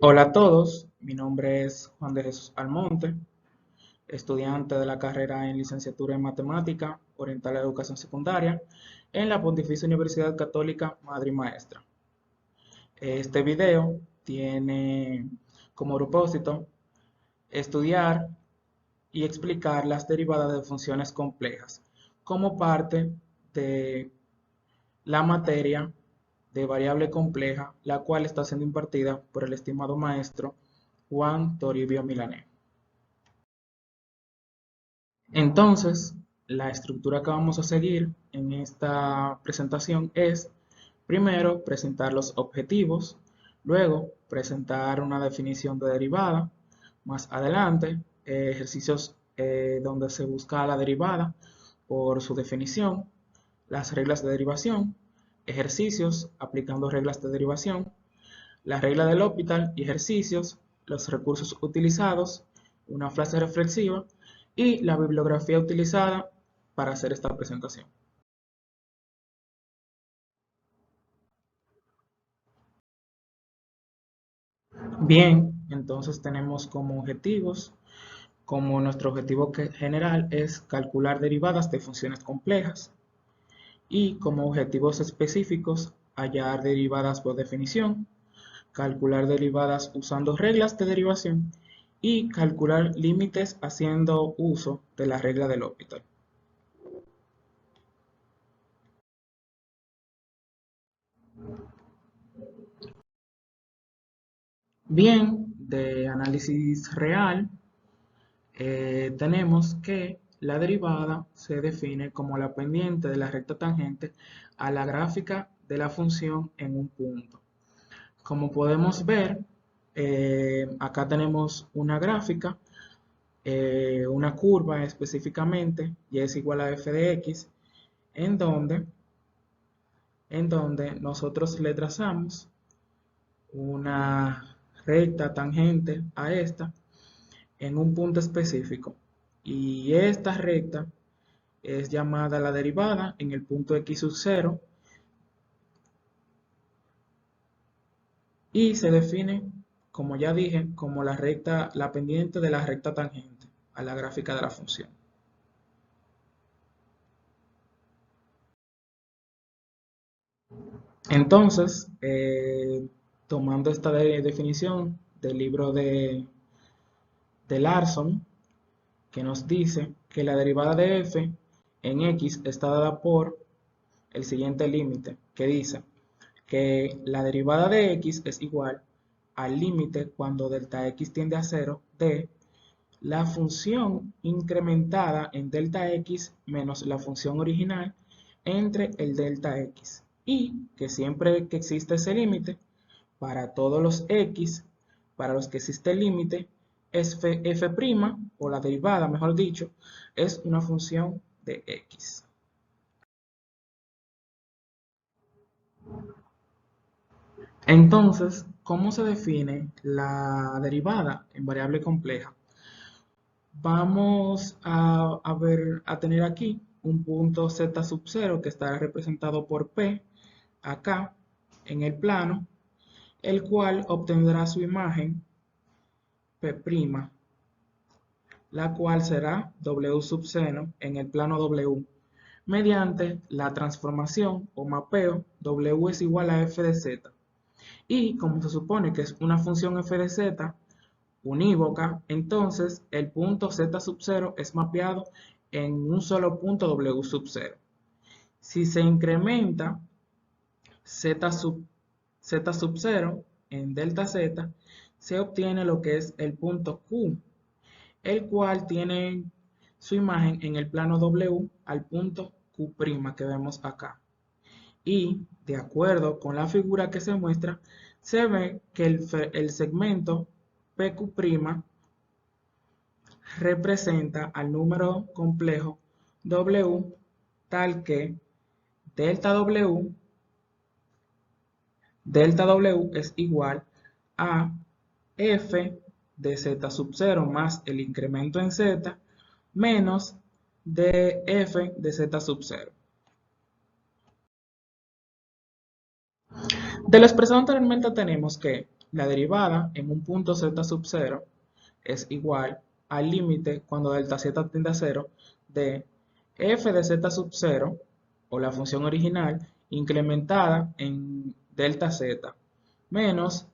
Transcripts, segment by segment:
Hola a todos, mi nombre es Juan de Jesús Almonte, estudiante de la carrera en Licenciatura en Matemática Oriental a la Educación Secundaria en la Pontificia Universidad Católica Madre y Maestra. Este video tiene como propósito estudiar y explicar las derivadas de funciones complejas como parte de la materia de variable compleja, la cual está siendo impartida por el estimado maestro Juan Toribio Milanés. Entonces, la estructura que vamos a seguir en esta presentación es, primero, presentar los objetivos, luego, presentar una definición de derivada, más adelante, ejercicios donde se busca la derivada por su definición, las reglas de derivación, ejercicios aplicando reglas de derivación, la regla del L'Hopital y ejercicios, los recursos utilizados, una frase reflexiva y la bibliografía utilizada para hacer esta presentación. Bien, entonces tenemos como objetivos, como nuestro objetivo general es calcular derivadas de funciones complejas y como objetivos específicos hallar derivadas por definición, calcular derivadas usando reglas de derivación y calcular límites haciendo uso de la regla del L'Hopital. Bien, de análisis real, tenemos que la derivada se define como la pendiente de la recta tangente a la gráfica de la función en un punto. Como podemos ver, acá tenemos una gráfica, una curva específicamente, y es igual a f de x, en donde, nosotros le trazamos una recta tangente a esta en un punto específico. Y esta recta es llamada la derivada en el punto x sub 0 y se define, como ya dije, como la recta, la pendiente de la recta tangente a la gráfica de la función. Entonces, tomando esta definición del libro de Larson, que nos dice que la derivada de f en x está dada por el siguiente límite, que dice que la derivada de x es igual al límite cuando delta x tiende a 0 de la función incrementada en delta x menos la función original entre el delta x, y que siempre que existe ese límite, para todos los x para los que existe el límite, f' o la derivada, mejor dicho, es una función de x. Entonces, ¿cómo se define la derivada en variable compleja? Vamos a tener aquí un punto z sub 0 que estará representado por P acá en el plano, el cual obtendrá su imagen P', la cual será W sub seno en el plano W, mediante la transformación o mapeo W es igual a f de z. Y como se supone que es una función f de z unívoca, entonces el punto z sub 0 es mapeado en un solo punto W sub 0. Si se incrementa z sub 0 en delta z, se obtiene lo que es el punto Q, el cual tiene su imagen en el plano W al punto Q' que vemos acá. Y de acuerdo con la figura que se muestra, se ve que el segmento PQ' representa al número complejo W tal que delta W es igual a f de z sub 0 más el incremento en z menos de f de z sub 0. De lo expresado anteriormente tenemos que la derivada en un punto z sub 0 es igual al límite cuando delta z tiende a 0 de f de z sub 0 o la función original incrementada en delta z menos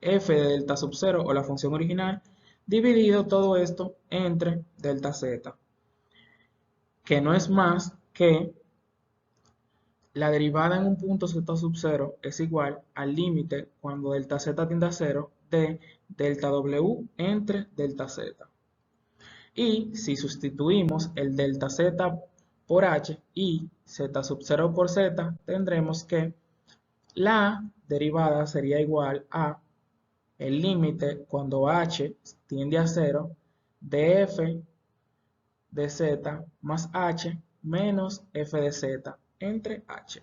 f de delta sub 0 o la función original dividido todo esto entre delta z, que no es más que la derivada en un punto z sub 0 es igual al límite cuando delta z tiende a 0 de delta w entre delta z. Y si sustituimos el delta z por h y z sub 0 por z, tendremos que la derivada sería igual a el límite cuando h tiende a 0 de f de z más h menos f de z entre h.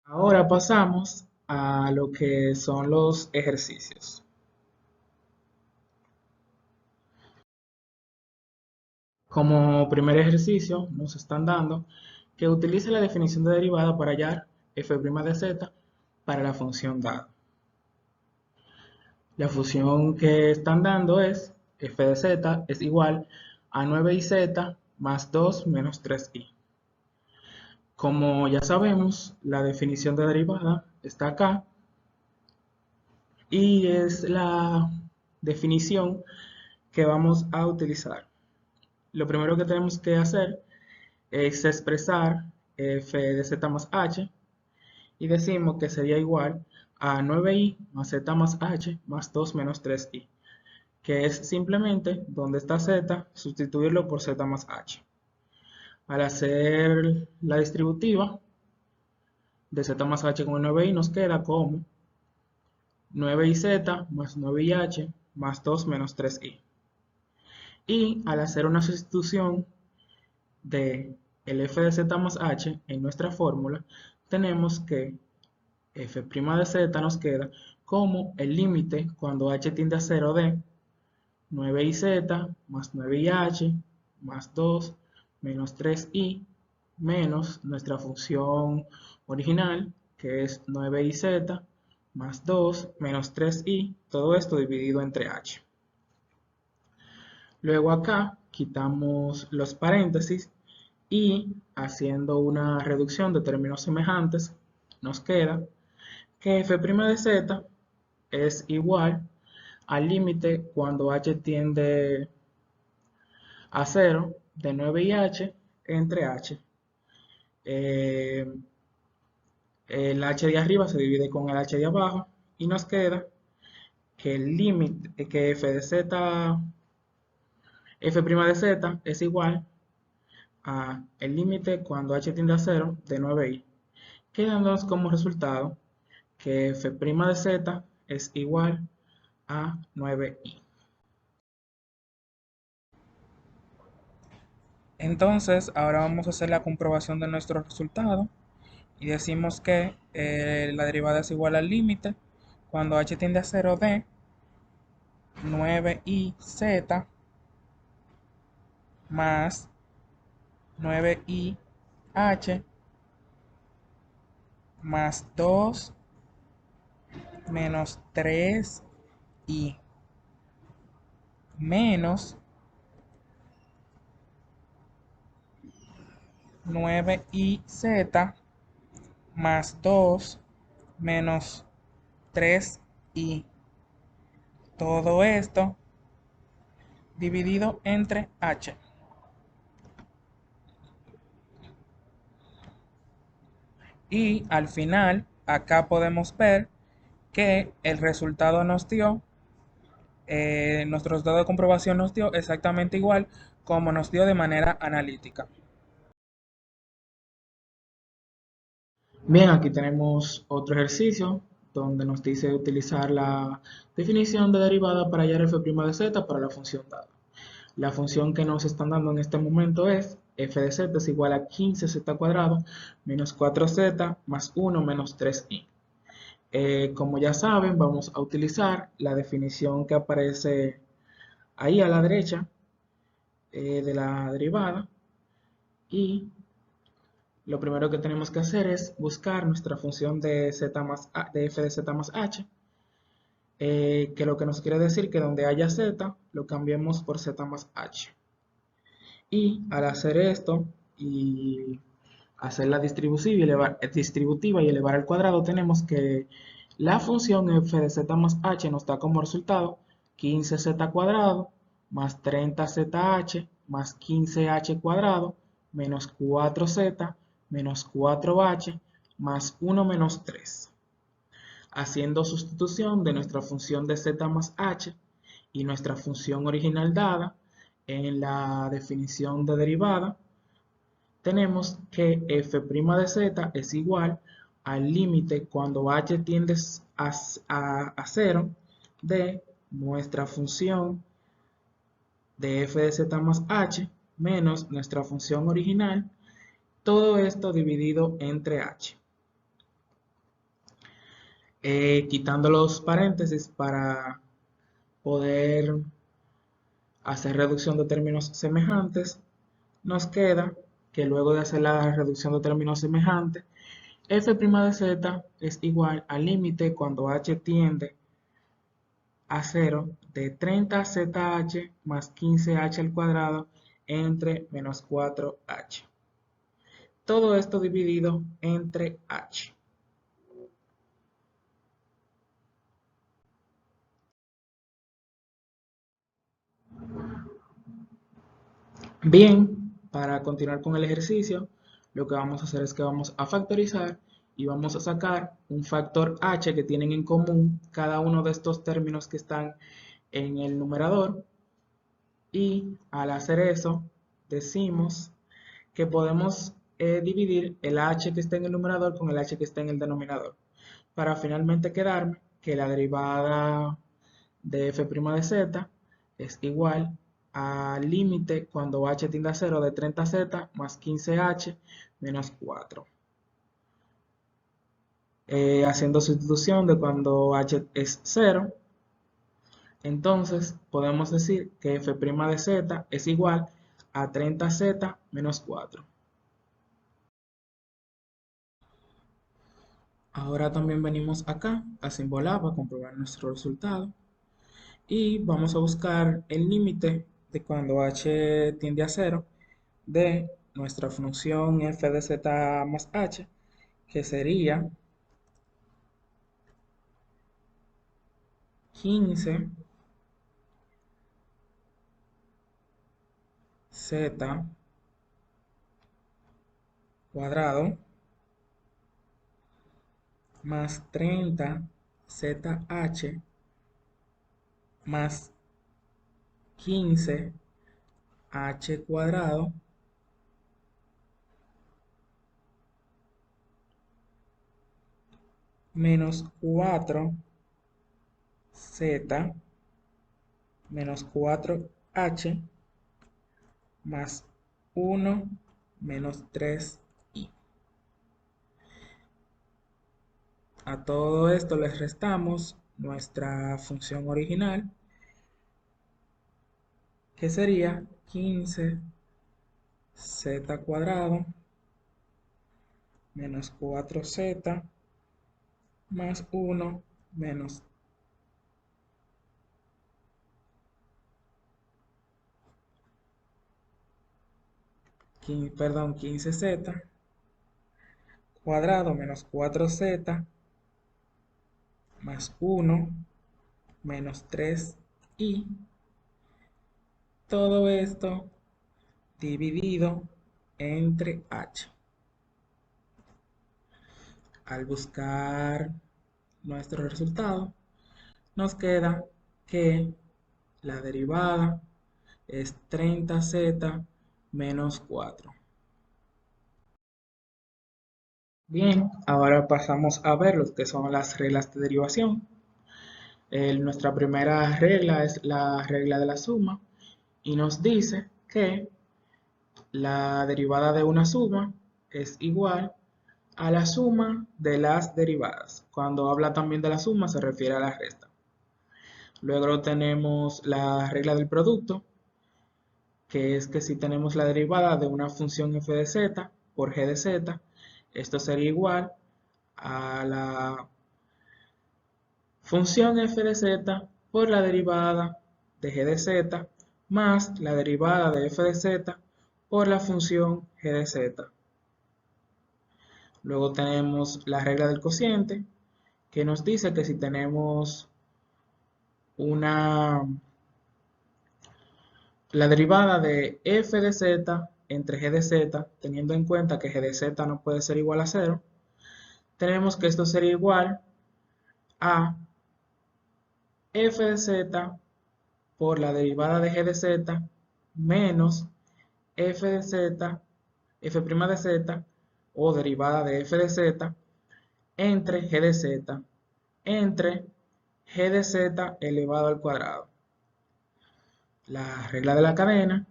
Ahora pasamos a lo que son los ejercicios. Como primer ejercicio nos están dando que utilice la definición de derivada para hallar f' de z para la función dada. La función que están dando es f de z es igual a 9iz más 2 menos 3i. Como ya sabemos, la definición de derivada está acá y es la definición que vamos a utilizar. Lo primero que tenemos que hacer es expresar f de z más h y decimos que sería igual a 9i más z más h más 2 menos 3i, que es simplemente donde está z, sustituirlo por z más h. Al hacer la distributiva de z más h con el 9i nos queda como 9iz más 9ih más 2 menos 3i. Y al hacer una sustitución de el f de z más h en nuestra fórmula, tenemos que f' de z nos queda como el límite cuando h tiende a 0 de 9iz más 9ih más 2 menos 3i menos nuestra función original, que es 9iz más 2 menos 3i, todo esto dividido entre h. Luego acá quitamos los paréntesis y haciendo una reducción de términos semejantes, nos queda que f' de z es igual al límite cuando h tiende a 0 de 9ih entre h. El h de arriba se divide con el h de abajo y nos queda que el límite, que f de z, f' de z es igual a el límite cuando h tiende a 0 de 9i, quedándonos como resultado que f' de z es igual a 9i. Entonces, ahora vamos a hacer la comprobación de nuestro resultado y decimos que la derivada es igual al límite cuando h tiende a 0 de 9iz más 9ih más 2 menos 3i menos 9iz más 2 menos 3i. Todo esto dividido entre h. Y al final, acá podemos ver que el resultado nos dio, nuestro resultado de comprobación nos dio exactamente igual como nos dio de manera analítica. Bien, aquí tenemos otro ejercicio donde nos dice utilizar la definición de derivada para hallar f' de z para la función dada. La función que nos están dando en este momento es f de z es igual a 15z cuadrado menos 4z más 1 menos 3i. Como ya saben, vamos a utilizar la definición que aparece ahí a la derecha de la derivada y lo primero que tenemos que hacer es buscar nuestra función de, de f de z más h, que lo que nos quiere decir que donde haya z, lo cambiemos por z más h. Y al hacer esto y hacer la distributiva y elevar al cuadrado, tenemos que la función f de z más h nos da como resultado 15z cuadrado más 30zh más 15h cuadrado menos 4z menos 4h más 1 menos 3. Haciendo sustitución de nuestra función de z más h y nuestra función original dada en la definición de derivada, tenemos que f' de z es igual al límite cuando h tiende a 0 de nuestra función de f de z más h menos nuestra función original, todo esto dividido entre h. Quitando los paréntesis para poder hacer reducción de términos semejantes, nos queda que luego de hacer la reducción de términos semejantes, f' de z es igual al límite cuando h tiende a 0 de 30zh más 15h al cuadrado entre menos 4h. Todo esto dividido entre h. Bien, para continuar con el ejercicio, lo que vamos a hacer es que vamos a factorizar y vamos a sacar un factor h que tienen en común cada uno de estos términos que están en el numerador, y al hacer eso decimos que podemos dividir el h que está en el numerador con el h que está en el denominador, para finalmente quedarme que la derivada de f' de z es igual al límite cuando h tiende a 0 de 30z más 15h menos 4. Haciendo sustitución de cuando h es 0, entonces podemos decir que f' de z es igual a 30z menos 4. Ahora también venimos acá a simbolar para comprobar nuestro resultado y vamos a buscar el límite de cuando h tiende a 0 de nuestra función f de z más h, que sería 15 z cuadrado más 30 zh más 15 h cuadrado menos 4 z menos 4h más 1 menos 3i. A todo esto les restamos nuestra función original, que sería 15 z cuadrado menos 4z más 1 menos 15z cuadrado menos 4z más 1 menos 3i. Todo esto dividido entre h. Al buscar nuestro resultado, nos queda que la derivada es 30z menos 4. Bien, ahora pasamos a ver lo que son las reglas de derivación. Nuestra primera regla es la regla de la suma y nos dice que la derivada de una suma es igual a la suma de las derivadas. Cuando habla también de la suma se refiere a la resta. Luego tenemos la regla del producto, que es que si tenemos la derivada de una función f de z por g de z. Esto sería igual a la función f de z por la derivada de g de z más la derivada de f de z por la función g de z. Luego tenemos la regla del cociente, que nos dice que si tenemos la derivada de f de z entre g de z, teniendo en cuenta que g de z no puede ser igual a 0, tenemos que esto sería igual a f de z por la derivada de g de z menos f de z, f' de z o derivada de f de z entre g de z entre g de z elevado al cuadrado. La regla de la cadena,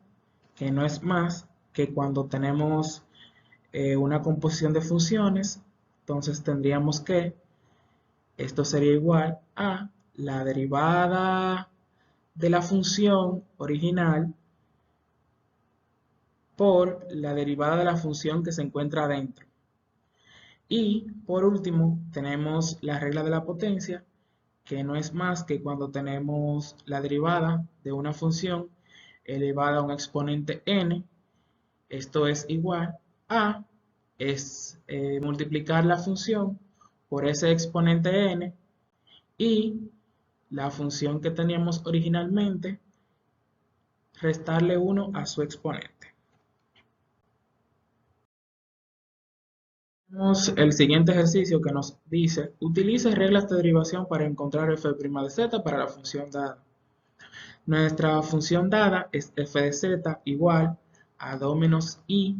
que no es más que cuando tenemos una composición de funciones, entonces tendríamos que esto sería igual a la derivada de la función original por la derivada de la función que se encuentra adentro. Y por último tenemos la regla de la potencia, que no es más que cuando tenemos la derivada de una función elevada a un exponente n. Esto es igual a multiplicar la función por ese exponente n y la función que teníamos originalmente, restarle 1 a su exponente. Tenemos el siguiente ejercicio que nos dice: utilice reglas de derivación para encontrar f' de z para la función dada. Nuestra función dada es f de z igual a 2 menos i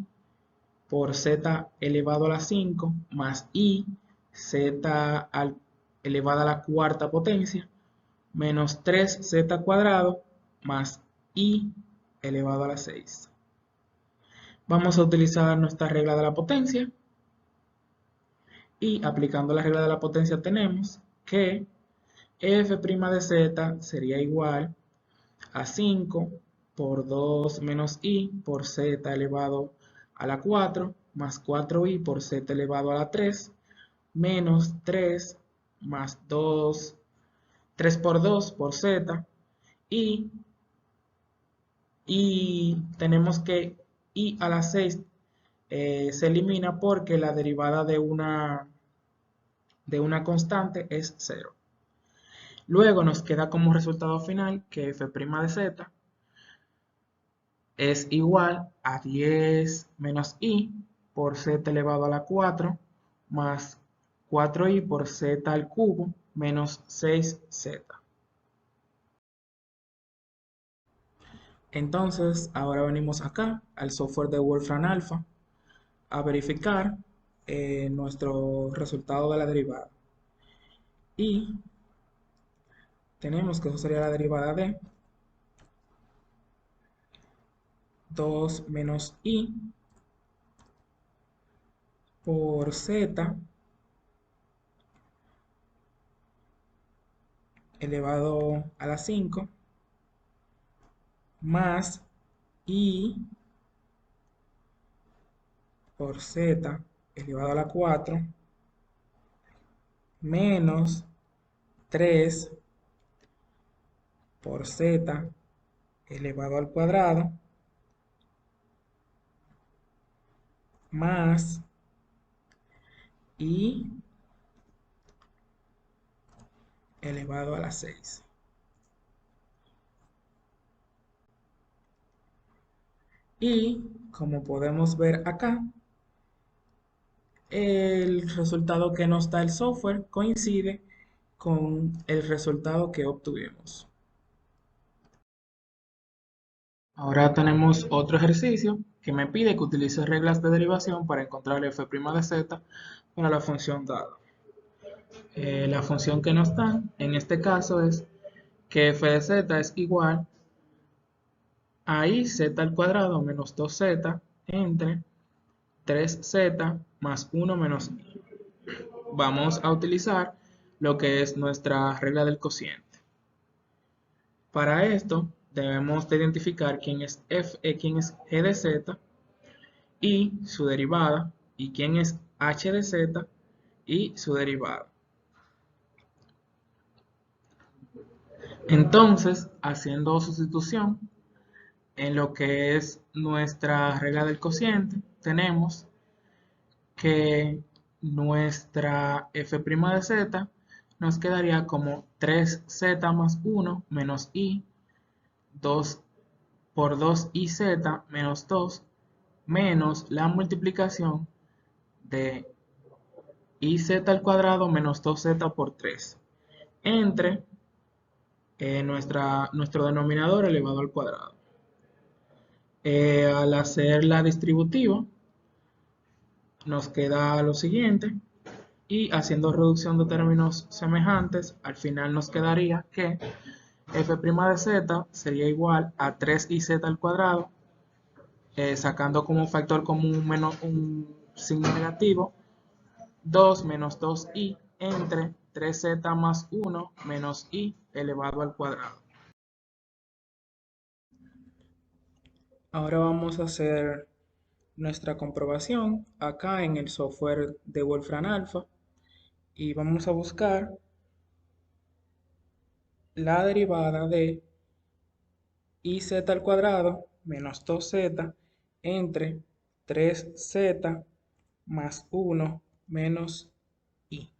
por z elevado a la 5 más i z elevado a la cuarta potencia menos 3z cuadrado más i elevado a la 6. Vamos a utilizar nuestra regla de la potencia y aplicando la regla de la potencia tenemos que f' de z sería igual a 5 por 2 menos i por z elevado a la 4 más 4i por z elevado a la 3 menos 3 más 2, 3 por 2 por z y tenemos que i a la 6 se elimina porque la derivada de una constante es 0. Luego nos queda como resultado final que f' de z es igual a 10 menos i por z elevado a la 4 más 4i por z al cubo menos 6z. Entonces, ahora venimos acá al software de Wolfram Alpha a verificar nuestro resultado de la derivada. Y tenemos que eso sería la derivada de 2 menos i por z elevado a la 5 más i por z elevado a la 4 menos 3 por z elevado al cuadrado más i elevado a la 6. Y como podemos ver acá, el resultado que nos da el software coincide con el resultado que obtuvimos. Ahora tenemos otro ejercicio que me pide que utilice reglas de derivación para encontrar f' de z para la función dada. La función que nos dan en este caso es que f de z es igual a iz al cuadrado menos 2z entre 3z más 1 menos i. Vamos a utilizar lo que es nuestra regla del cociente. Para esto debemos de identificar quién es g de z y su derivada, y quién es h de z y su derivada. Entonces, haciendo sustitución en lo que es nuestra regla del cociente, tenemos que nuestra f' de z nos quedaría como 3z más 1 menos i, 2 por 2iz menos 2, menos la multiplicación de iz al cuadrado menos 2z por 3, entre nuestro denominador elevado al cuadrado. Al hacer la distributiva, nos queda lo siguiente, y haciendo reducción de términos semejantes, al final nos quedaría que f' de z sería igual a 3iz al cuadrado, sacando como factor común un signo negativo, 2 menos 2i entre 3z más 1 menos i elevado al cuadrado. Ahora vamos a hacer nuestra comprobación acá en el software de Wolfram Alpha y vamos a buscar la derivada de iz al cuadrado menos 2z entre 3z más 1 menos i.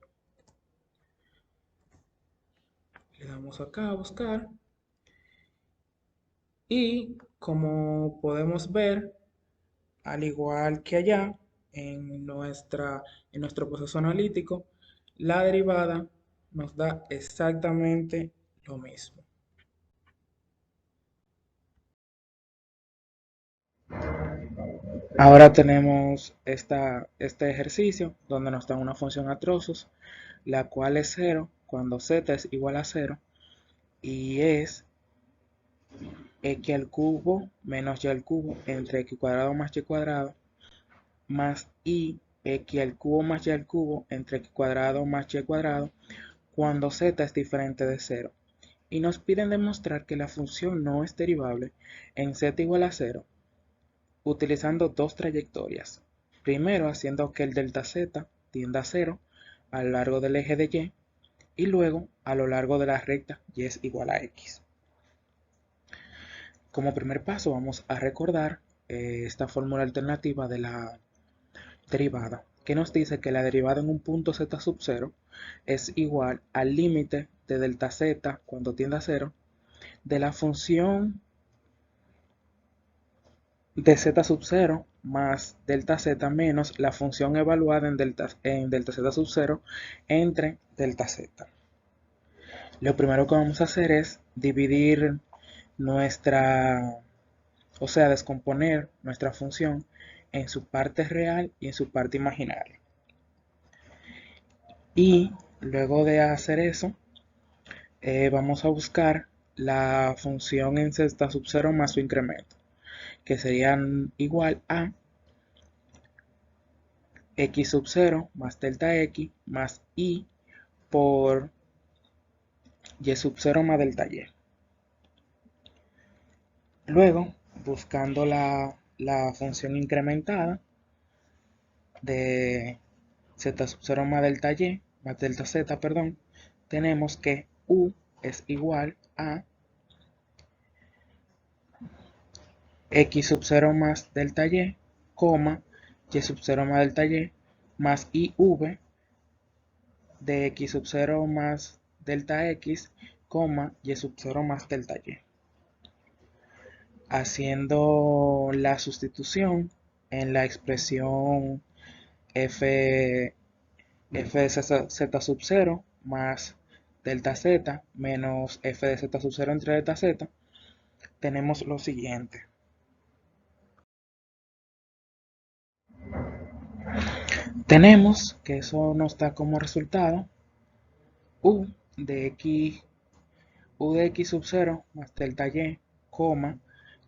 Le damos acá a buscar y como podemos ver, al igual que allá en nuestro proceso analítico, la derivada nos da exactamente lo mismo. Ahora tenemos este ejercicio donde nos da una función a trozos, la cual es 0 cuando z es igual a 0 y es x al cubo menos y al cubo entre x cuadrado más y cuadrado más i x al cubo más y al cubo entre x cuadrado más y cuadrado cuando z es diferente de 0. Y nos piden demostrar que la función no es derivable en z igual a 0 utilizando dos trayectorias. Primero haciendo que el delta z tienda a 0 a lo largo del eje de y luego a lo largo de la recta y es igual a x. Como primer paso vamos a recordar esta fórmula alternativa de la derivada, que nos dice que la derivada en un punto z sub 0 es igual al límite de delta z cuando tiende a 0 de la función de z sub 0 más delta z menos la función evaluada en delta z sub 0 entre delta z. Lo primero que vamos a hacer es dividir descomponer nuestra función en su parte real y en su parte imaginaria. Y luego de hacer eso, vamos a buscar la función en z sub 0 más su incremento, que serían igual a x sub 0 más delta x más y por y sub 0 más delta y. Luego, buscando la función incrementada de z sub 0 más delta y, más delta z, perdón, tenemos que u es igual a x sub 0 más delta y, y sub 0 más delta y, más iv de x sub 0 más delta x, y sub 0 más delta y. Haciendo la sustitución en la expresión f de z sub 0 más delta z menos f de z sub 0 entre delta z, tenemos lo siguiente. Tenemos que eso nos da como resultado u de x sub 0 más delta y,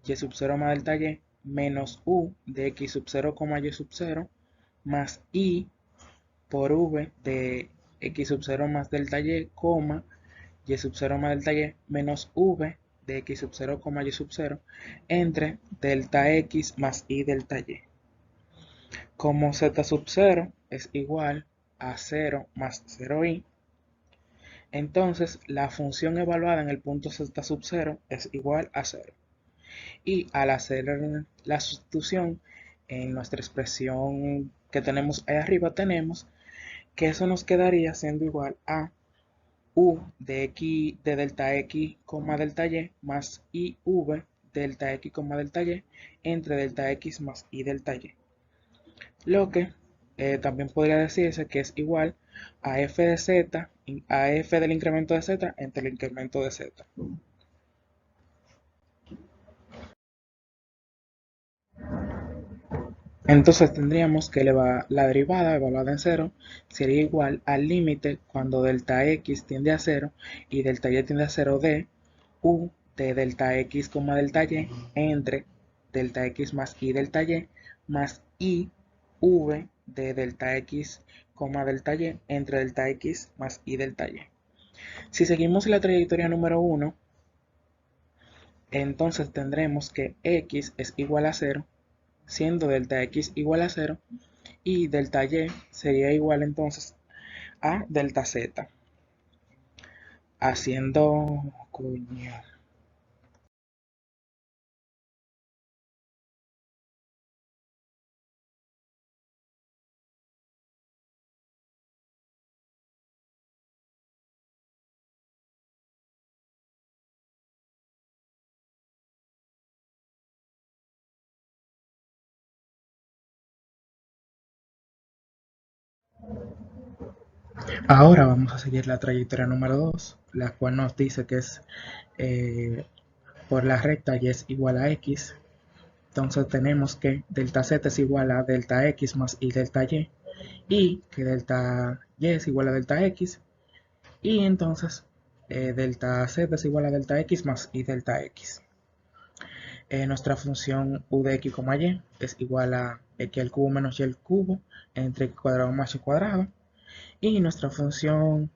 y sub 0 más delta y, menos u de x sub 0, y sub 0, más i por v de x sub 0 más delta y, y sub 0 más delta y, menos v de x sub 0, y sub 0, entre delta x más i delta y. Como z sub 0 es igual a 0 más 0i, entonces la función evaluada en el punto z sub 0 es igual a 0. Y al hacer la sustitución en nuestra expresión que tenemos ahí arriba, tenemos que eso nos quedaría siendo igual a u de x de delta x, delta y más iv delta x, delta y entre delta x más y delta y. Lo que también podría decirse que es igual a f de z, a f del incremento de z entre el incremento de z. Entonces tendríamos que la derivada evaluada en cero sería igual al límite cuando delta x tiende a cero y delta y tiende a cero de u de delta x, delta y entre delta x más y delta y más i v de delta x, delta y entre delta x más y delta y. Si seguimos la trayectoria número 1, entonces tendremos que x es igual a 0, siendo delta x igual a 0, y delta y sería igual entonces a delta z. Haciendo... Coño. Ahora vamos a seguir la trayectoria número 2, la cual nos dice que es eh, por la recta y es igual a x. Entonces tenemos que delta z es igual a delta x más y delta y que delta y es igual a delta x, y entonces delta z es igual a delta x más y delta x. Nuestra función u de x, y es igual a x al cubo menos y al cubo entre x cuadrado más y cuadrado. Y nuestra función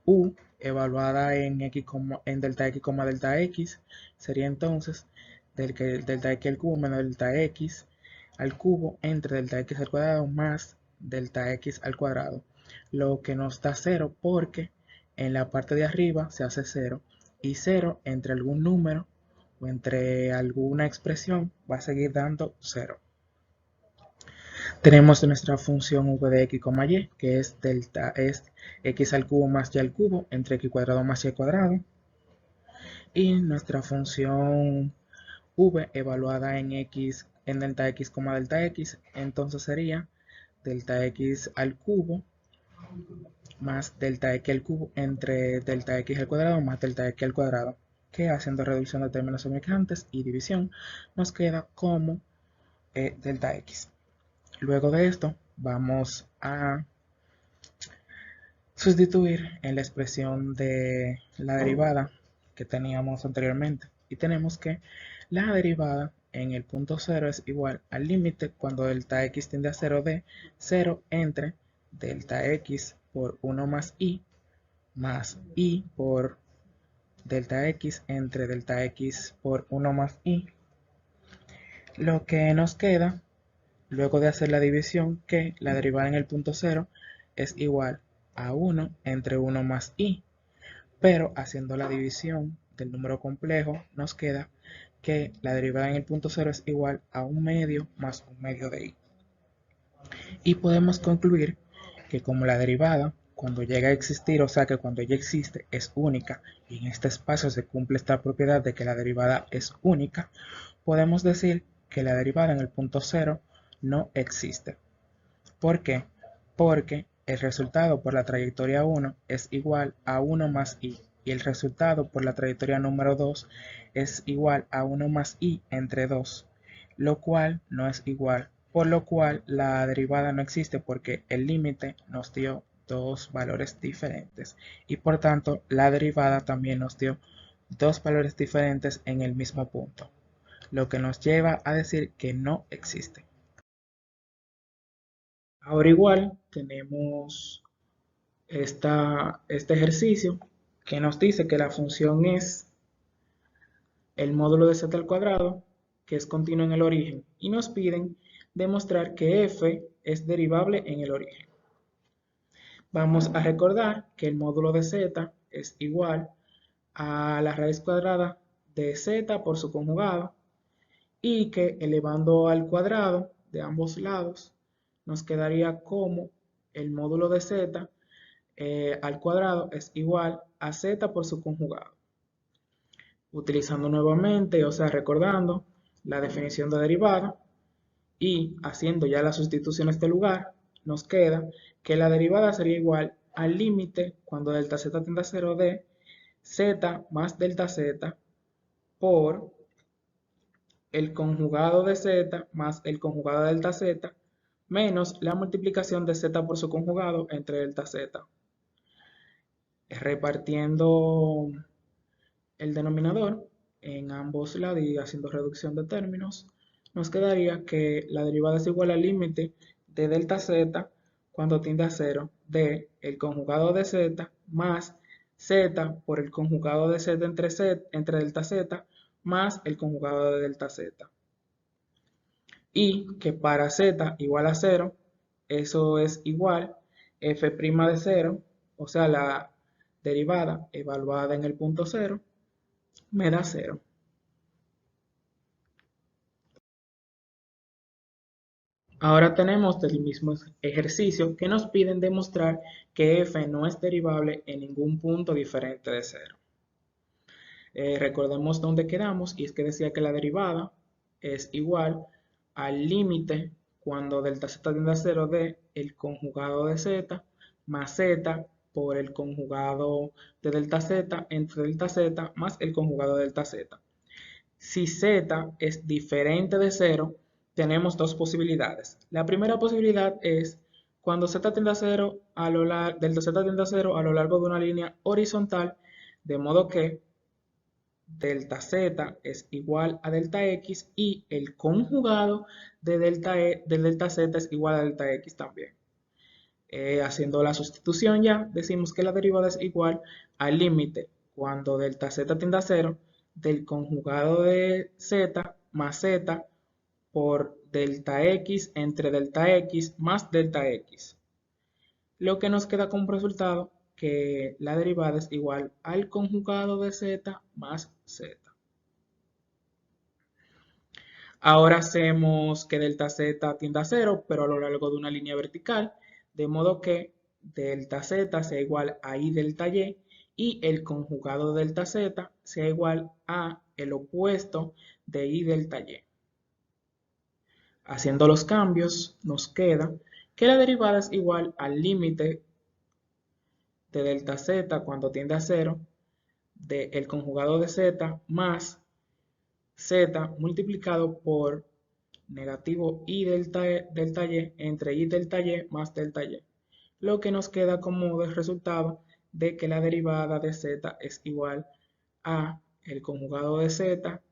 u evaluada en delta x, delta x sería entonces delta x al cubo menos delta x al cubo entre delta x al cuadrado más delta x al cuadrado, lo que nos da 0 porque en la parte de arriba se hace 0 y 0 entre algún número o entre alguna expresión va a seguir dando 0. Tenemos nuestra función v de x, y, que es x al cubo más y al cubo entre x cuadrado más y cuadrado. Y nuestra función v evaluada en delta x, delta x, entonces sería delta x al cubo más delta x al cubo entre delta x al cuadrado más delta x al cuadrado, que haciendo reducción de términos semejantes y división nos queda como delta x. Luego de esto vamos a sustituir en la expresión de la derivada que teníamos anteriormente, y tenemos que la derivada en el punto 0 es igual al límite cuando delta x tiende a 0 de 0 entre delta x por 1 más i por delta x entre delta x por 1 más i, lo que nos queda luego de hacer la división, que la derivada en el punto 0 es igual a 1 entre 1 más i, pero haciendo la división del número complejo nos queda que la derivada en el punto 0 es igual a 1 medio más 1 medio de i. Y podemos concluir que como la derivada cuando llega a existir, o sea que cuando ella existe es única, y en este espacio se cumple esta propiedad de que la derivada es única, podemos decir que la derivada en el punto 0 no existe. ¿Por qué? Porque el resultado por la trayectoria 1 es igual a 1 más i, y el resultado por la trayectoria número 2 es igual a 1 más i entre 2, lo cual no es igual, por lo cual la derivada no existe porque el límite nos dio dos valores diferentes, y por tanto la derivada también nos dio dos valores diferentes en el mismo punto, lo que nos lleva a decir que no existe. Ahora igual tenemos este ejercicio que nos dice que la función es el módulo de z al cuadrado, que es continuo en el origen, y nos piden demostrar que f es derivable en el origen. Vamos a recordar que el módulo de z es igual a la raíz cuadrada de z por su conjugado y que elevando al cuadrado de ambos lados nos quedaría como el módulo de z al cuadrado es igual a z por su conjugado. Utilizando nuevamente, o sea, recordando la definición de derivada y haciendo ya las sustituciones de lugar, nos queda que la derivada sería igual al límite cuando delta z tiende a 0 de z más delta z por el conjugado de z más el conjugado de delta z menos la multiplicación de z por su conjugado entre delta z. Repartiendo el denominador en ambos lados y haciendo reducción de términos, nos quedaría que la derivada es igual al límite de delta z cuando tiende a 0 de el conjugado de z más z por el conjugado de z entre delta z más el conjugado de delta z. Y que para z igual a 0, eso es igual f' de 0, o sea, la derivada evaluada en el punto 0, me da 0. Ahora tenemos del mismo ejercicio que nos piden demostrar que f no es derivable en ningún punto diferente de 0. Recordemos dónde quedamos y es que decía que la derivada es igual al límite cuando delta z tiende a 0 de el conjugado de z más z por el conjugado de delta z entre delta z más el conjugado de delta z. Si z es diferente de 0, tenemos dos posibilidades. La primera posibilidad es cuando z tiende a 0 delta z tiende a 0 a lo largo de una línea horizontal, de modo que delta z es igual a delta x y el conjugado de delta z es igual a delta x también. Haciendo la sustitución ya, decimos que la derivada es igual al límite cuando delta z tiende a 0 del conjugado de z más z por delta x entre delta x más delta x. Lo que nos queda como resultado que la derivada es igual al conjugado de z más z. Ahora hacemos que delta z tienda a 0, pero a lo largo de una línea vertical, de modo que delta z sea igual a i delta y el conjugado de delta z sea igual a el opuesto de i delta y. Haciendo los cambios, nos queda que la derivada es igual al límite de delta z cuando tiende a 0 del conjugado de z más z multiplicado por negativo i delta y entre i delta y más delta y, lo que nos queda como resultado de que la derivada de z es igual a el conjugado de z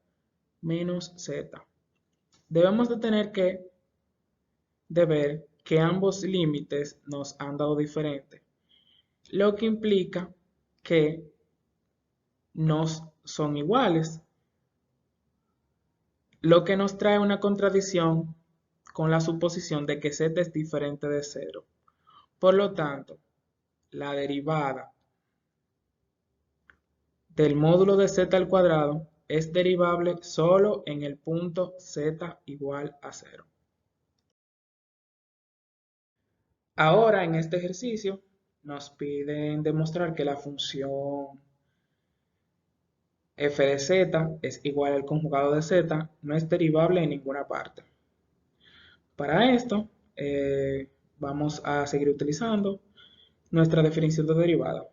menos z. Debemos de tener de ver que ambos límites nos han dado diferente, lo que implica que no son iguales, lo que nos trae una contradicción con la suposición de que z es diferente de 0. Por lo tanto, la derivada del módulo de z al cuadrado es derivable solo en el punto z igual a 0. Ahora, en este ejercicio, nos piden demostrar que la función f de z es igual al conjugado de z, no es derivable en ninguna parte. Para esto, vamos a seguir utilizando nuestra definición de derivada.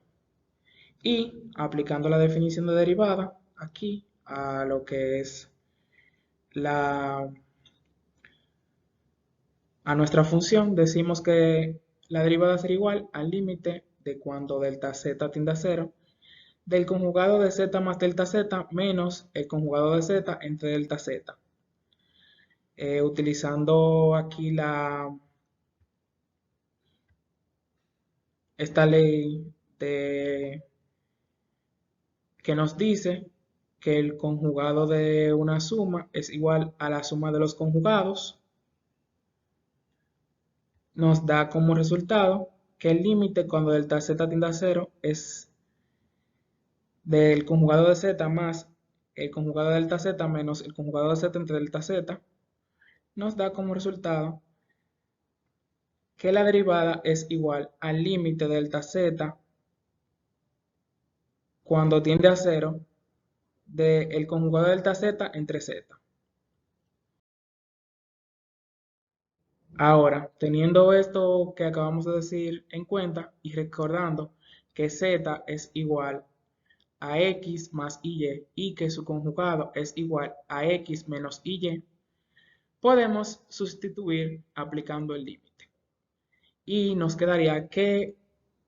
Y aplicando la definición de derivada aquí a lo que es a nuestra función, decimos que la derivada será igual al límite de cuando delta z tiende a 0 del conjugado de z más delta z menos el conjugado de z entre delta z. Utilizando aquí esta ley que nos dice que el conjugado de una suma es igual a la suma de los conjugados. nos da como resultado que el límite cuando delta z tiende a 0 es del conjugado de z más el conjugado de delta z menos el conjugado de z entre delta z, nos da como resultado que la derivada es igual al límite de delta z cuando tiende a 0 del conjugado de delta z entre z. Ahora, teniendo esto que acabamos de decir en cuenta y recordando que z es igual a x más y que su conjugado es igual a x menos y, podemos sustituir aplicando el límite. Y nos quedaría que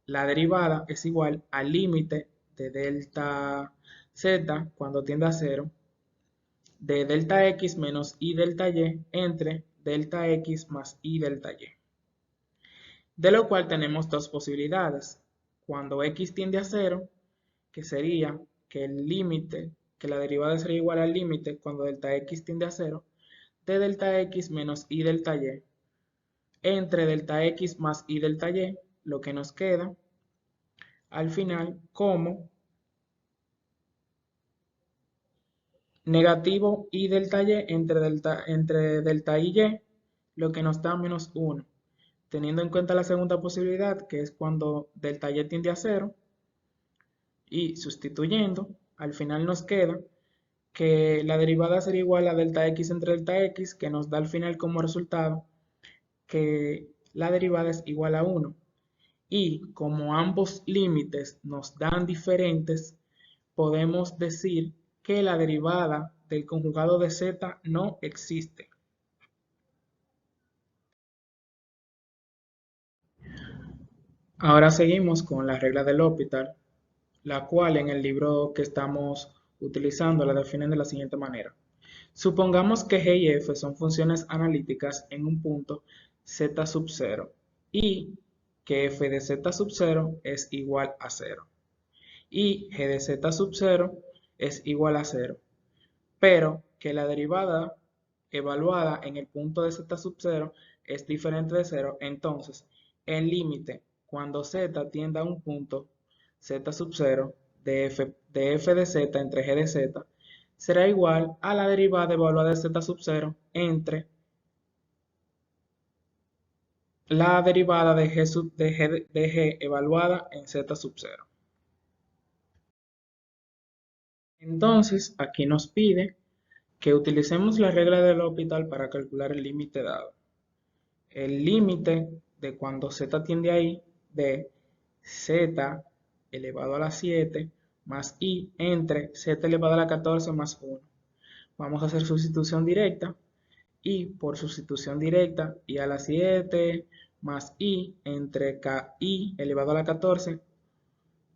la derivada es igual al límite de delta z cuando tiende a 0 de delta x menos y delta y entre delta x más y delta y. De lo cual tenemos dos posibilidades. Cuando x tiende a 0, que sería que el límite, que la derivada sería igual al límite cuando delta x tiende a 0, de delta x menos y delta y entre delta x más y delta y, lo que nos queda al final como negativo y delta y entre delta y, lo que nos da menos 1. Teniendo en cuenta la segunda posibilidad, que es cuando delta y tiende a 0, y sustituyendo, al final nos queda que la derivada sería igual a delta x entre delta x, que nos da al final como resultado que la derivada es igual a 1. Y como ambos límites nos dan diferentes, podemos decir que la derivada del conjugado de z no existe. Ahora seguimos con la regla del L'Hopital, la cual en el libro que estamos utilizando la definen de la siguiente manera. Supongamos que g y f son funciones analíticas en un punto z sub 0 y que f de z sub 0 es igual a 0 y g de z sub 0 es igual a 0, pero que la derivada evaluada en el punto de z sub 0 es diferente de 0, entonces el límite cuando z tiende a un punto z sub 0 de f de z entre g de z será igual a la derivada evaluada de z sub 0 entre la derivada de g evaluada en z sub 0. Entonces, aquí nos pide que utilicemos la regla del L'Hopital para calcular el límite dado. El límite de cuando z tiende a i de z elevado a la 7 más i entre z elevado a la 14 más 1. Vamos a hacer sustitución directa y por sustitución directa i a la 7 más i entre ki elevado a la 14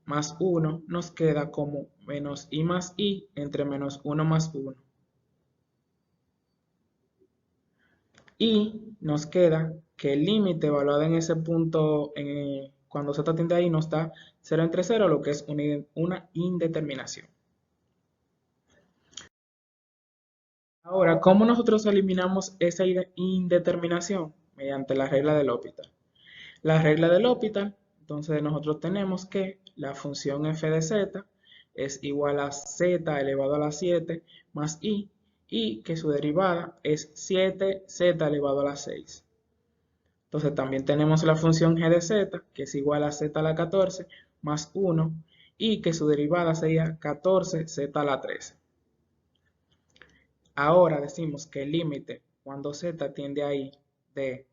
más 1 nos queda como menos i más i entre menos 1 más 1. Y nos queda que el límite evaluado en ese punto, cuando z tiende ahí, nos da 0 entre 0, lo que es una indeterminación. Ahora, ¿cómo nosotros eliminamos esa indeterminación? Mediante la regla del L'Hopital. La regla del L'Hopital, entonces nosotros tenemos que la función f de z es igual a z elevado a la 7 más i, y que su derivada es 7z elevado a la 6. Entonces también tenemos la función g de z, que es igual a z a la 14 más 1, y que su derivada sería 14z a la 13. Ahora decimos que el límite cuando z tiende a i de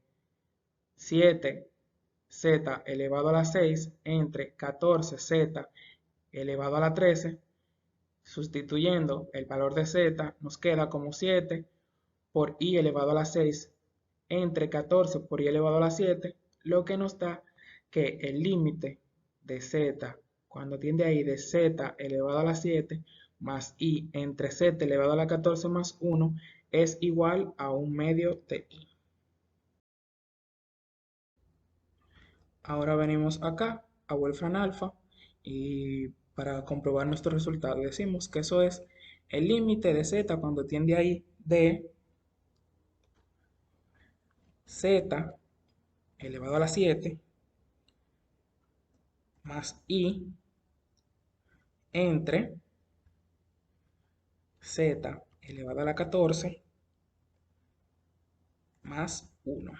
7z elevado a la 6 entre 14z elevado a la 13, sustituyendo el valor de z, nos queda como 7 por i elevado a la 6 entre 14 por i elevado a la 7, lo que nos da que el límite de z cuando tiende a i de z elevado a la 7 más i entre z elevado a la 14 más 1 es igual a 1/2 de i. Ahora venimos acá a Wolfram alfa y para comprobar nuestro resultado decimos que eso es el límite de z cuando tiende a i de z elevado a la 7 más i entre z elevado a la 14 más 1.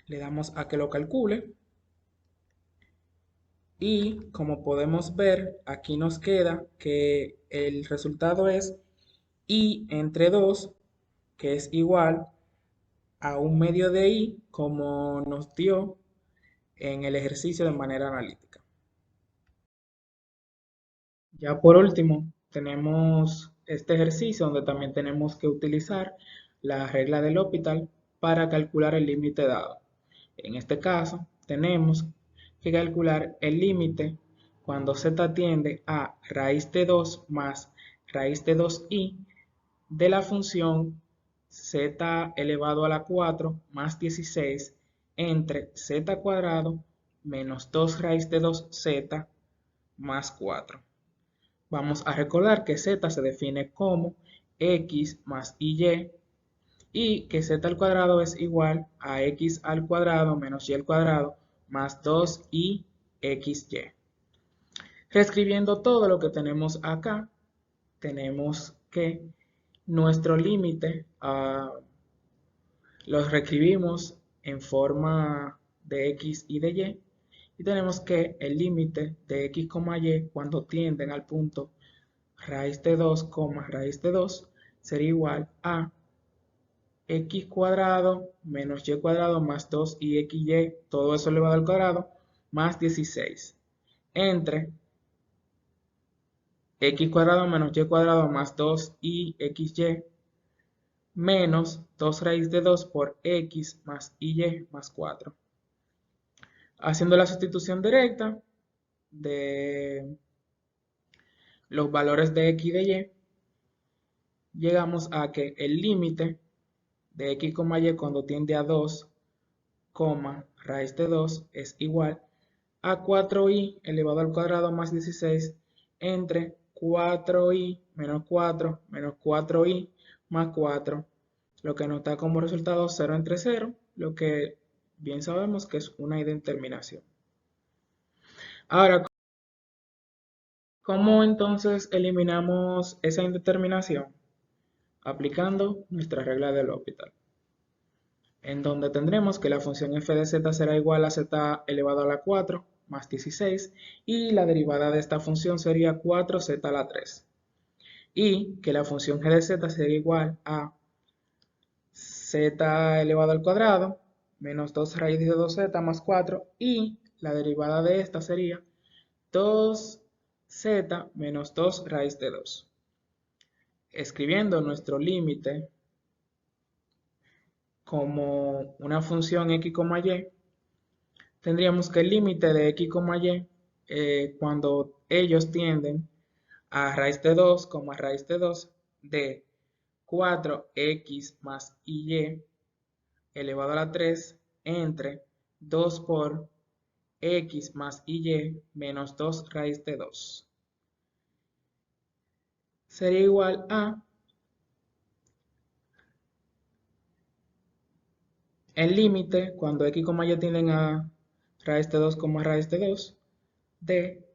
Le damos a que lo calcule y como podemos ver, aquí nos queda que el resultado es i entre 2, que es igual a un medio de i, como nos dio en el ejercicio de manera analítica. Ya por último, tenemos este ejercicio donde también tenemos que utilizar la regla del L'Hopital para calcular el límite dado. En este caso, tenemos que calcular el límite cuando z tiende a raíz de 2 más raíz de 2i de la función z elevado a la 4 más 16 entre z cuadrado menos 2 raíz de 2z más 4. Vamos a recordar que z se define como x más y que z al cuadrado es igual a x al cuadrado menos y al cuadrado más 2y xy. Reescribiendo todo lo que tenemos acá, tenemos que nuestro límite lo reescribimos en forma de x y de y, y tenemos que el límite de x, y cuando tienden al punto raíz de 2, raíz de 2 sería igual a x cuadrado menos y cuadrado más 2y, todo eso elevado al cuadrado, más 16, entre x cuadrado menos y cuadrado más 2y menos 2 raíz de 2 por x más y más 4. Haciendo la sustitución directa de los valores de x y de y, llegamos a que el límite de x, y cuando tiende a 2, raíz de 2 es igual a 4i elevado al cuadrado más 16 entre 4i menos 4 menos 4i más 4, lo que nos da como resultado 0 entre 0, lo que bien sabemos que es una indeterminación. Ahora, ¿cómo entonces eliminamos esa indeterminación? Aplicando nuestra regla del L'Hopital, en donde tendremos que la función f de z será igual a z elevado a la 4 más 16 y la derivada de esta función sería 4z a la 3 y que la función g de z sería igual a z elevado al cuadrado menos 2 raíz de 2z más 4 y la derivada de esta sería 2z menos 2 raíz de 2. Escribiendo nuestro límite como una función x, y, tendríamos que el límite de x, y, cuando ellos tienden a raíz de 2, raíz de 2 de 4x más y elevado a la 3 entre 2 por x más y menos 2 raíz de 2. Sería igual a el límite cuando x, y tienden a raíz de 2, raíz de 2 de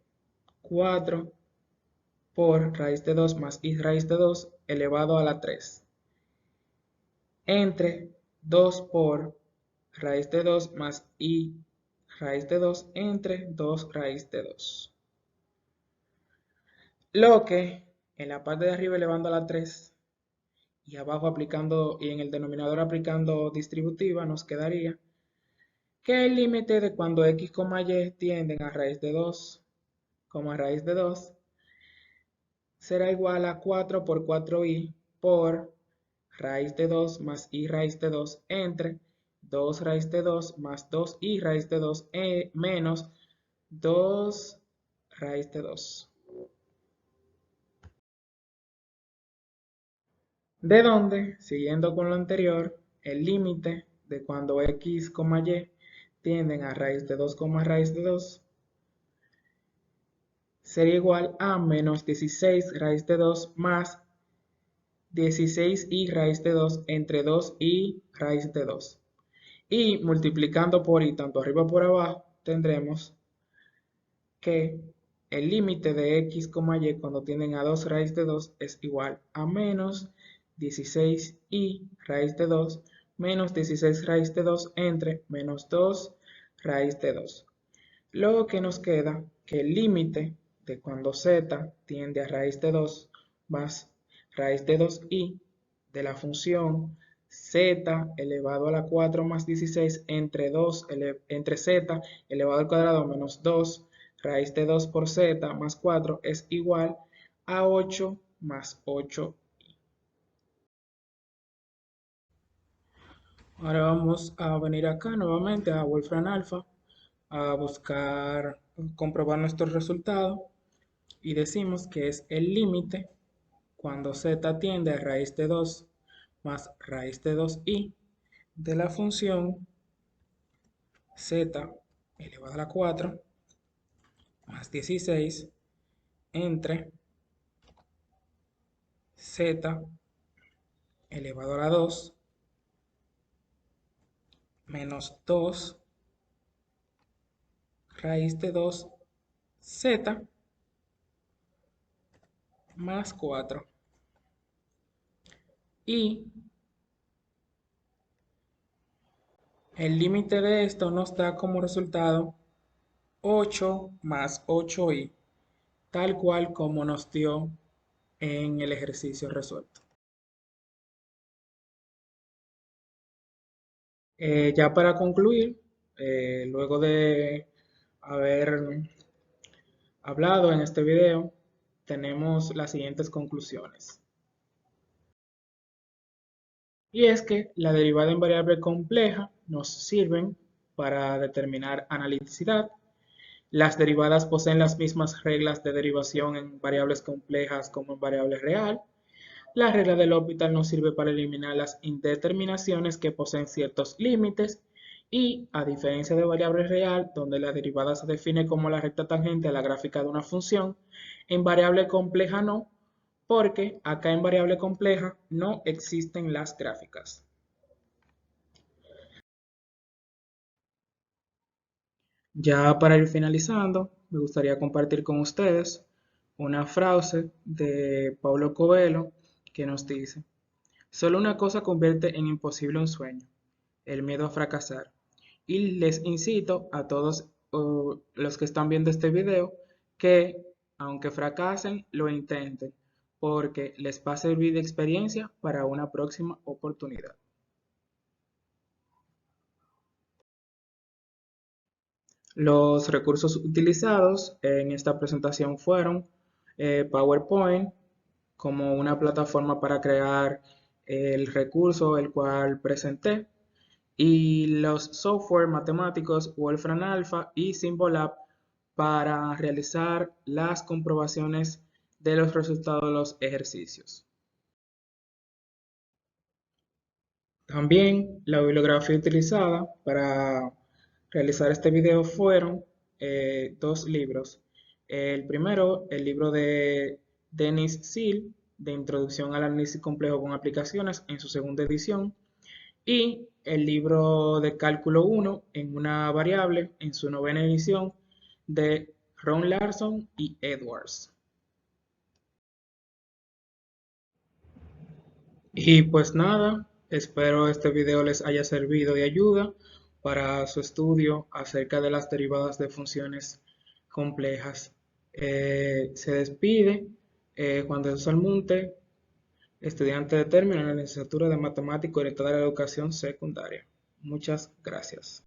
4 por raíz de 2 más y raíz de 2 elevado a la 3 entre 2 por raíz de 2 más y raíz de 2 entre 2 raíz de 2. Lo que en la parte de arriba elevando a la 3 y abajo aplicando y en el denominador aplicando distributiva nos quedaría que el límite de cuando x, y tienden a raíz de 2, raíz de 2 será igual a 4 por 4i por raíz de 2 más y raíz de 2 entre 2 raíz de 2 más 2y raíz de 2 menos 2 raíz de 2. De donde, siguiendo con lo anterior, el límite de cuando x, y tienden a raíz de 2, raíz de 2 sería igual a menos 16 raíz de 2 más 16y raíz de 2 entre 2y raíz de 2. Y multiplicando por y tanto arriba por abajo, tendremos que el límite de x, y cuando tienden a 2 raíz de 2 es igual a menos 16y raíz de 2 menos 16 raíz de 2 entre menos 2 raíz de 2. Luego que nos queda que el límite de cuando z tiende a raíz de 2 más raíz de 2y de la función z elevado a la 4 más 16 entre z elevado al cuadrado menos 2 raíz de 2 por z más 4 es igual a 8 más 8. Ahora vamos a venir acá nuevamente a Wolfram Alpha a buscar, comprobar nuestro resultado y decimos que es el límite cuando z tiende a raíz de 2 más raíz de 2y de la función z elevado a la 4 más 16 entre z elevado a la 2 menos 2 raíz de 2z más 4. Y el límite de esto nos da como resultado 8 más 8y, tal cual como nos dio en el ejercicio resuelto. Ya para concluir, luego de haber hablado en este video, tenemos las siguientes conclusiones. Y es que la derivada en variable compleja nos sirven para determinar analiticidad. Las derivadas poseen las mismas reglas de derivación en variables complejas como en variable real. La regla del L'Hopital nos sirve para eliminar las indeterminaciones que poseen ciertos límites y, a diferencia de variable real, donde la derivada se define como la recta tangente a la gráfica de una función, en variable compleja no, porque acá en variable compleja no existen las gráficas. Ya para ir finalizando, me gustaría compartir con ustedes una frase de Paulo Coelho que nos dice: solo una cosa convierte en imposible un sueño, el miedo a fracasar. Y les incito a todos los que están viendo este video que, aunque fracasen, lo intenten, porque les va a servir de experiencia para una próxima oportunidad. Los recursos utilizados en esta presentación fueron PowerPoint como una plataforma para crear el recurso el cual presenté, y los software matemáticos Wolfram Alpha y Symbolab para realizar las comprobaciones de los resultados de los ejercicios. También la bibliografía utilizada para realizar este video fueron dos libros. El primero, el libro de Dennis Seal, de Introducción al Análisis Complejo con Aplicaciones, en su segunda edición, y el libro de Cálculo 1 en una variable, en su novena edición, de Ron Larson y Edwards. Y pues nada, espero este video les haya servido de ayuda para su estudio acerca de las derivadas de funciones complejas. Se despide Juan de Salmonte, estudiante de término en la licenciatura de Matemática orientada a la educación secundaria. Muchas gracias.